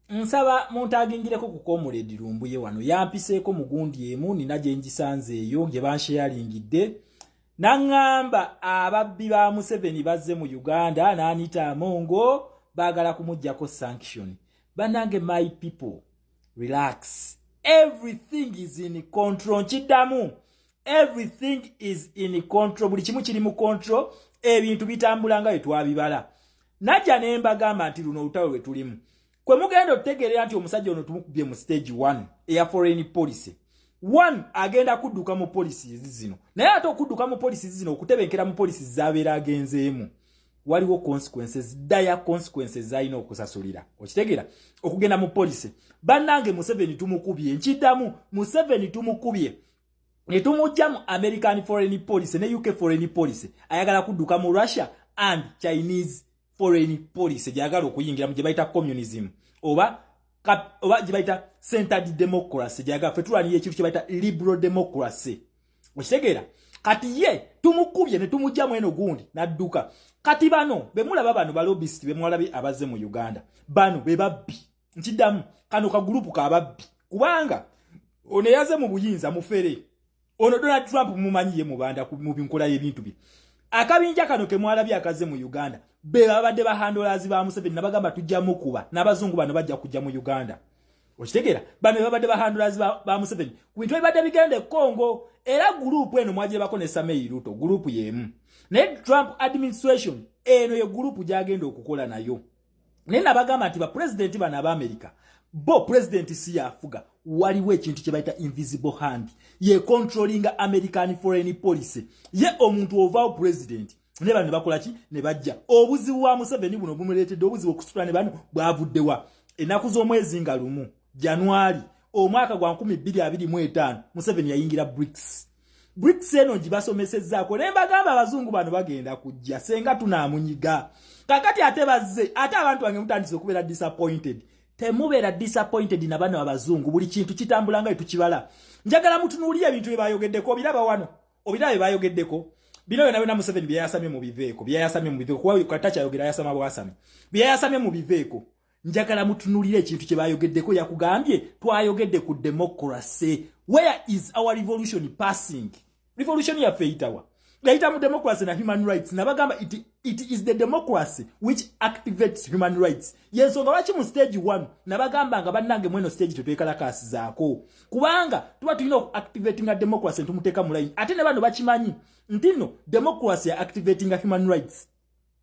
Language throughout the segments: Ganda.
Nsaba muntagingireko ku Comrade Lumbuye wano yampiseeko mugundi emu nina gye ngisanze eyo gye bansharingidde nangamba ababbi ba Museveni bazze mu Uganda n'Anita Amongo baagala kumuggyako sanction. Banange my people, relax. Everything is in control. Chidamu. Everything is in control. Buli kimu kiri mu control. Ebintu bitambula nga twabibala. Najja ne mbagamba nti luno olutalo lwe tulimu. Kwe mugenda otegeera nti omusajja ono tumukubye mu stage 1 eya foreign policy. 1 agenda kudduka mu policies zino. Naye ate okudduka mu policies zino okutebenkera mu policies zabeera agenzeemu. Waliwo consequences, dire consequences zalina okusasulira. Okitegeera okugenda mu policy. Bannange Museveni tumukubye nkiddamu Museveni tumukubye. Ne tumujja mu American foreign policy ne UK foreign policy. Ayagala kudduka mu Russia and Chinese foreign policy gyagala okuyingira mu gye bayita communism oba gye bayita centered democracy gyagala fetulani ekintu kye bayita liberal democracy. Okitegeera kati ye tumukubye ne tumujja mu eno gundi nadduka. Kati bano bemulaba bano balobist bemwalabi abazze mu Uganda bano bebabbi nkiddamu kano ka group ka babbi kubanga ono yaze mu buyinza mufere ono Donald Trump mumanyiye mu banda mu binkola y'ebintu bi akabinja kano ke mwalabi akaze mu Uganda be babadde bahandolazi ba Museveni nabagamba tujja mukuba n'abazungu bano bajja kujja mu Uganda. Okitegeera bano babadde bahandolazi ba Museveni ku bintu ebadde bigende Congo era group eno mwaje bako ne Samei Ruto group yemu ne Trump administration eno ye group gyagenda okukola nayo. Ne nabagamba nti ba president bana ba America bo president si yafuga waliwo ekintu kye bayita invisible hand ye controlling American foreign policy ye omuntu ovaawo president ne bano bakola ki ne bajja obuzibu wa Museveni buno bumuleetedde obuzibu okusitula ne bano bwavuddewa enaku z'omwezi nga lumu January omwaka gwa 2025 Museveni yayingira BRICS eno gibasomesezzaako ne mbagamba abazungu bano bagenda kujja senga tunaamunyiga kakati ate bazze ate abantu bange mutandise okubeera disappointed. Temubeera disappointed na bano abazungu buli kintu kitambula nga tukibala. Njagala mutunuulire ebintu bye bayogeddeko obiraba wano obirabe bayogeddeko bino na Museveni bye yasamye mu biveeko kwa katacha yogera yasama bwasame bye yasamye mu biveeko. Njagala mutunuulire ekintu kye bayogeddeko yakugambye twayogedde ku democracy. Where is our revolution passing? Revolution ya feitawa Later mu democracy na human rights nabagamba it is the democracy which activates human rights. Yensonga lwaki mu stage 1 nabagamba nga bannange mweno stage tetwekala kasi zaako kubanga tuba tulina activating a democracy ntumuteeka mu line ate ne bano bakimanyi ntino democracy ya activating a human rights.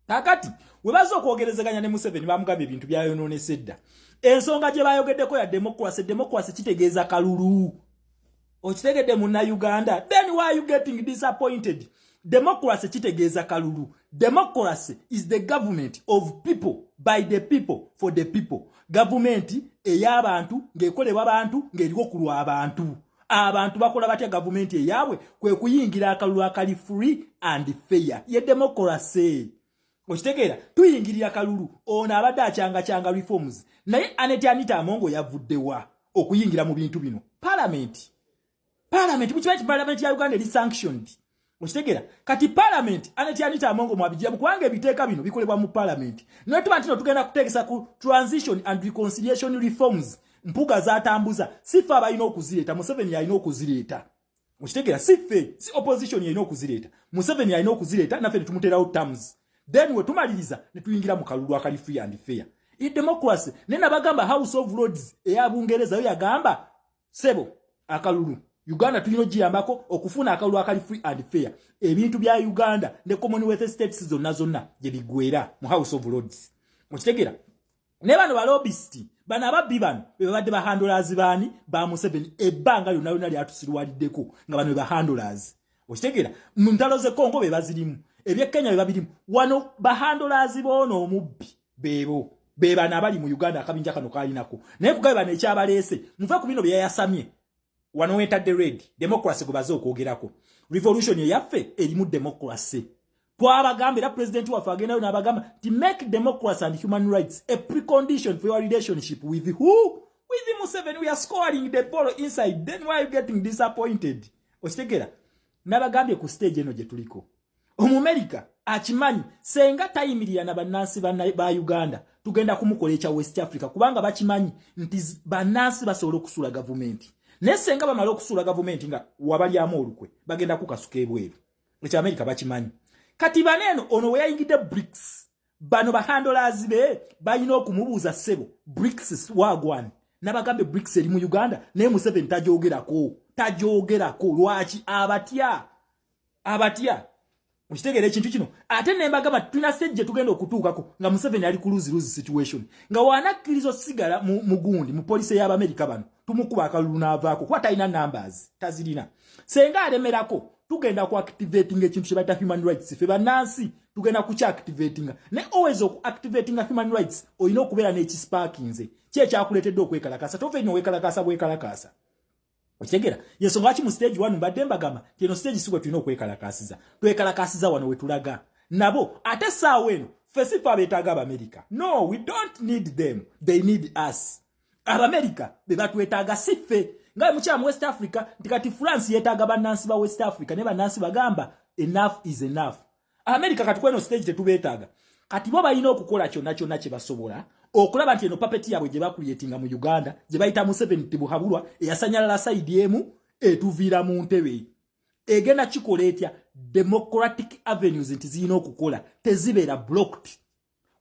Kakati webazo okwogerezaganya ne Museveni bamugambye ebintu byayonoonese dda ensonga gye bayogeddeko ya democracy kitegeeza kalulu. Okitegedde mu na Uganda then why are you getting disappointed? Democracy kitegeeza kalulu. Democracy is the government of people by the people for the people. Government ey'abantu ng'ekolebwa abantu ng'eriwo kulwa abantu. Abantu bakola batya government eyabwe kwe kuyingira akalulu akali free and fair. Ye democracy. Okitegeera tuyingirira kalulu ono abadde akyanga reforms naye Anita Amongo yavuddewa okuyingira mu bintu bino. Parliament mukimanyi parliament ya Uganda eri sanctioned. Okitegeera kati parliament Anita Amongo mwabijja kubanga ebiteeka bino bikolebwa mu parliament. Naye tuba ntino tugenda kuteekesa ku transition and reconciliation reforms mpuga zatambuza sifa abalina okuzireeta Museveni yalina okuzireeta. Okitegeera si opposition yalina okuzireeta Museveni yalina okuzireeta naffe ne tumuterawo terms. Then we tumaliriza ne tuyingira mu kalulu akali free and fair. I democracy nena bagamba House of Lords eya Bungereza yo yagamba sebo akalulu Uganda tulino giyambako okufuna akalulu akali free and fair. Ebintu bya Uganda ne Commonwealth States zonna gye bigwera mu House of Lords. Okitegeera ne bano balobist bana ababbi bano bebadde bahandolazi bani ba Museveni ebbanga lyonna lyatusirwaliddeko nga bano bahandolazi. Okitegeera mu ntalo ze Congo bebazirimu ebye Kenya bebabirimu wano bahandolazi bono omubbi beba nabali mu Uganda akabinja kano kalinako naye kugaba ne kyabaleese muva ku bino bye yasamye wano wetadde red democracy kubazo okwogerako revolution yaffe erimu democracy twabagambira president waffe agenda n'abagamba to make democracy and human rights a precondition for your relationship with who? With Museveni. We are scoring the ball inside. Then why are you getting disappointed? Okitegera nabagambye ku stage eno gye tuliko America akimanyi senga tayimirira na bannansi ba Uganda tugenda kumukola ekya West Africa kubanga bakimanyi nti bannansi basobola okusula gavumenti ne senga bamala okusula gavumenti nga wabalyamu olukwe bagenda kukasuka ebweru ekya America bakimanyi kati baneno ono we yayingidde BRICS bano bahandlers be bayina okumubuuza ssebo BRICS wagwan nabagambe BRICS eri mu Uganda naye Museveni tajoogerako lwaki abatya Ukitegera ekintu kino ate nembagamba tulina stage tugenda okutuukako nga Museveni ali ku lose situation nga wanakkirizo sigala mu gundi mu police y'Amerika bano tumukuba akalulu n'avaako kuba talina numbers tazirina senga alemerako tugenda ku activating ekintu kye bayita human rights fe bannansi tugenda ku activating ne always oku activating human rights olina okubeera n'ekisparkinze kyekyakuleetedde okwekalakasa tove ino wekalakasa Okitegera yensonga lwaki mu stage 1 mbadde mbagamba kino stage sigwe tulina okwekalakasiza twekalakasiza wano wetulaga nabo ate saawa eno fesifa beetaaga Abamerika no we don't need them they need us Abamerika be batwetaaga siffe nga mukyamu West Africa tikati France yeetaaga bannansi ba West Africa ne bannansi bagamba enough is enough Amerika kati kweno stage tetubeetaaga kati bo balina okukola kyonna kye basobola okulaba nti eno papeti yabwe gye bakuyetinga mu Uganda gye bayita Museveni tibuhabulwa eyasanyalala side emu etuviira mu ntebe egenda kikola etya democratic avenues nti zirina okukola tezibeera blocked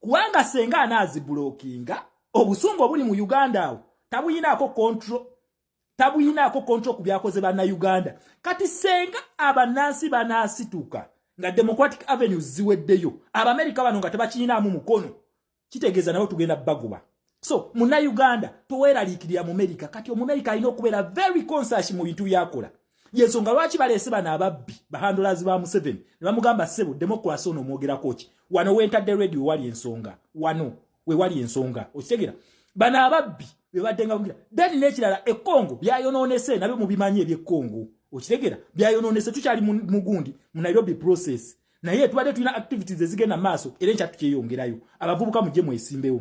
kubanga senga anaazi blockinga obusungu obuli mu Uganda awo tabuyinaako control ku byakoze banna Uganda kati senga abannansi banaasituka nga democratic avenues ziweddeyo Abamerika bano nga tebakiinaamu mukono kitegeeza nabo tugenda baguba so muna Uganda toweraliikirira mu America kati Omumerika alina okubeera very conscious mu bintu byakola yensonga lwaki baleese bano ababbi bahandlers ba Museveni ne bamugamba ssebo democracy ono omwogerako ki wano wentadde radio wali ensonga wano we wali ensonga okitegera bano ababbi be baddenga mugira then n'ekirala ekongo byayonoonese nabyo mubimanyi eby'ekongo okitegera byayonoonese tukyali mu gundi mu Nairobi process naye tubadde tulina activities ezigenda maaso era nkyatu kyeyongerayo abavubuka mujje mwesimbewo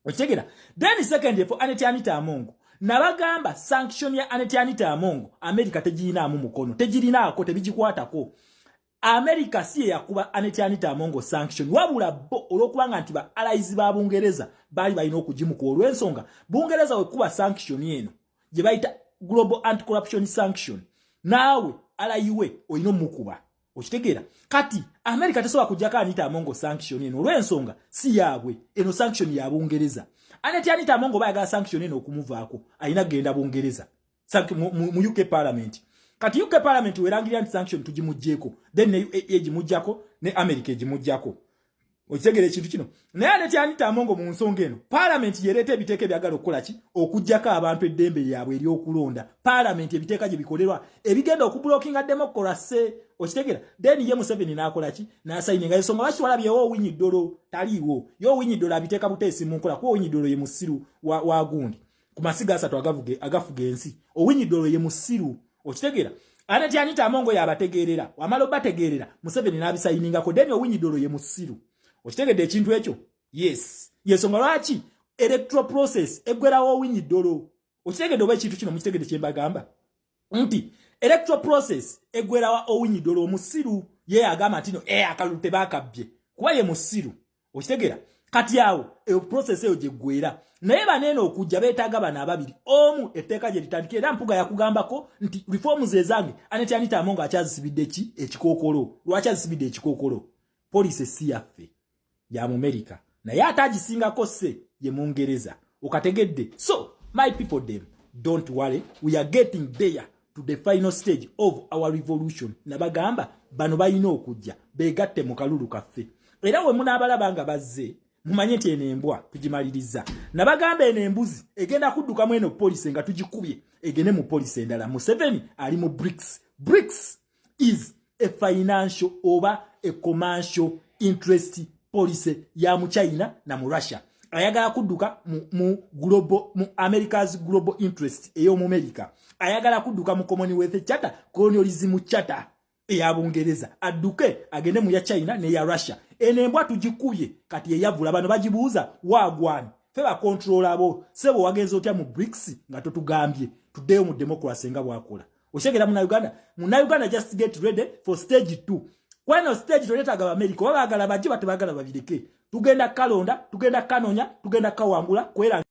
okitegera then second for Anita Amongo nabagamba sanction ya Anita Amongo America tegirinamu mukono tegirinaako tebigikwatako America siye yakuba Anita Amongo sanction wabula bo olwokubanga nti ba allies ba Bungereza bali balina okugimuka olw'ensonga Bungereza wekuba sanction eno gye bayita global anti-corruption sanction naawe alayiwe olina omukuba okitegera kati America tesobola kujjako Anita Amongo sanction eno olw'ensonga si yaabwe eno sanction ya Bungereza Anita Amongo bayagala sanction eno okumuvaako alina genda Bungereza mu UK Parliament kati UK Parliament werangirira nti sanction tugimugjeeko then ne egimuggyako ne America egimuggyako okitegera ekintu kino naye Anita Amongo mu nsonga eno Parliament yereeta ebiteeka ebyagala okukola ki okuggyako abantu eddembe lyabwe ery'okulonda Parliament ebiteeka gye bikolerwa ebigenda okublockinga democracy okitegera then ye Museveni n'akola ki n'asayininga ensonga lwaki walabyewo Owiny Dollo taliiwo yo Owiny Dollo abiteeka buteesi mu nkola kuba Owiny Dollo ye musiru wa gundi ku masiga asatu agafuga ensi Owiny Dollo ye musiru okitegera ate Anita Amongo yabategeerera wamala obategeerera Museveni n'abisayiningako then Owiny Dollo ye musiru okitegedde ekintu ekyo yes yensonga lwaki electoral process eggwerawo Owiny Dollo okitegedde oba ekintu kino mukitegedde kye mbagamba nti electoral process eggwerawa Owiny Dollo omusiru ye agamba nti no akalulu tebakabbye kuba ye musiru okitegera kati awo process eyo gye ggwera naye baneeno okujja beetaaga bano ababiri omu etteeka gye litandika era mpuga yakugambako nti reforms ezange Anita Amongo akyazisibidde ki ekikookolo lwaki azisibidde ekikookolo poliisi si yaffe ya America naye atagisingako se ye Mungereza okategedde so my people them don't worry we are getting there to the final stage of our revolution nabagamba bano balina okujja begatte mu kalulu kaffe era we munaabalaba nga bazze mumanye nti eno embwa tugimaliriza nabagamba eno embuzi egenda kuddukamu eno police nga tugikubye egende mu police endala Museveni ali mu BRICS is a financial oba a commercial interest police ya mu China na mu Russia ayagala kudduka mu America's global interest eyo mu America ayagala kudduka mu Commonwealth Charter colonialism charter eya Bungereza adduke agende mu ya China ne ya Russia enembwa tugikubye kati yeyavula bano bagibuuza wagwani feba control abo sebo wagenzo otya mu BRICS nga totugambye tuddeyo mu democracy nga bwakola oshegera mu Uganda just get ready for stage 2 Kweno stage toyetaga America babagala baje batebagala babireke tugenda kalonda tugenda kanonya tugenda kawangula kwera